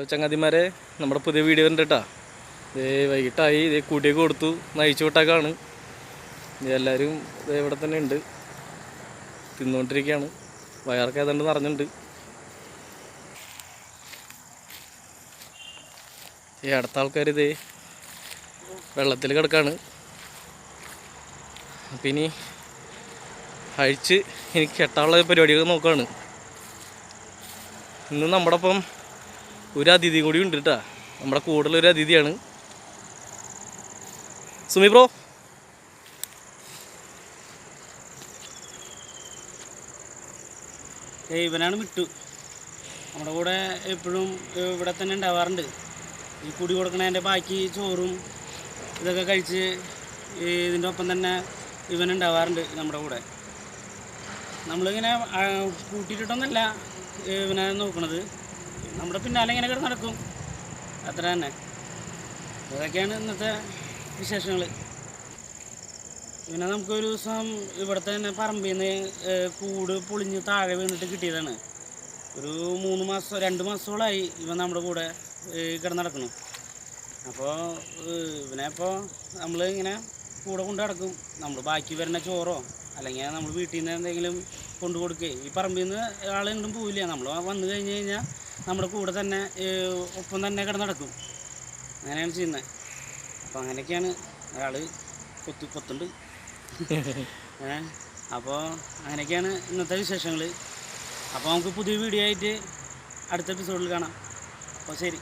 ചങ്ങാതിമാരെ, നമ്മുടെ പുതിയ വീഡിയോ ഉണ്ട് കേട്ടോ. വൈകിട്ടായി കൂട്ടിയൊക്കെ കൊടുത്തു, നയിച്ചു വിട്ടേക്കാണ്. എല്ലാവരും ഇവിടെ തന്നെ ഉണ്ട്, തിന്നുകൊണ്ടിരിക്കുകയാണ്. വയറൊക്കെ ഏതാണ്ട് നിറഞ്ഞിട്ടുണ്ട്. അടുത്ത ആൾക്കാർ വെള്ളത്തിൽ കിടക്കാണ്. അപ്പം ഇനി അഴിച്ച് എനിക്ക് കെട്ടാനുള്ള പരിപാടികൾ നോക്കുകയാണ്. ഇന്ന് നമ്മുടെ ഒപ്പം ഒരു അതിഥിയും കൂടി ഉണ്ട് കേട്ടോ. നമ്മുടെ കൂടുതലൊരു അതിഥിയാണ് സുമി ബ്രോ. ഇവനാണ് മിട്ടു. നമ്മുടെ കൂടെ എപ്പോഴും ഇവിടെ തന്നെ ഉണ്ടാവാറുണ്ട്. ഈ കുടി കൊടുക്കണതിൻ്റെ ബാക്കി ചോറും ഇതൊക്കെ കഴിച്ച് ഇതിൻ്റെ ഒപ്പം തന്നെ ഇവനുണ്ടാവാറുണ്ട് നമ്മുടെ കൂടെ. നമ്മളിങ്ങനെ കൂട്ടിയിട്ടൊന്നല്ല ഇവനെ നോക്കണത്, നമ്മുടെ പിന്നാലെ ഇങ്ങനെ കിടന്ന് നടക്കും, അത്ര തന്നെ. അതൊക്കെയാണ് ഇന്നത്തെ വിശേഷങ്ങൾ. പിന്നെ നമുക്കൊരു ദിവസം ഇവിടുത്തെ തന്നെ പറമ്പിൽ നിന്ന് കൂട് പൊളിഞ്ഞ് താഴെ വീണിട്ട് കിട്ടിയതാണ്. ഒരു 2 മാസത്തോളമായി ഇവൻ നമ്മുടെ കൂടെ കിടന്ന് നടക്കണം. അപ്പോൾ ഇവനെപ്പോൾ നമ്മൾ ഇങ്ങനെ കൂടെ കൊണ്ട് നടക്കും. നമ്മൾ ബാക്കി വരുന്ന ചോറോ അല്ലെങ്കിൽ നമ്മൾ വീട്ടിൽ നിന്ന് എന്തെങ്കിലും കൊണ്ടു കൊടുക്കുകയും, ഈ പറമ്പിൽ നിന്ന് ആളെങ്കിലും പോവില്ല, നമ്മൾ വന്നു കഴിഞ്ഞ് കഴിഞ്ഞാൽ നമ്മുടെ കൂടെ തന്നെ ഒപ്പം തന്നെ കിടന്ന് നടക്കും. അങ്ങനെയാണ് ചെയ്യുന്നത്. അപ്പോൾ അങ്ങനെയൊക്കെയാണ്. അയാൾ കൊത്തുണ്ട്. അപ്പോൾ അങ്ങനെയൊക്കെയാണ് ഇന്നത്തെ വിശേഷങ്ങൾ. അപ്പോൾ നമുക്ക് പുതിയ വീഡിയോ ആയിട്ട് അടുത്ത എപ്പിസോഡിൽ കാണാം. അപ്പോൾ ശരി.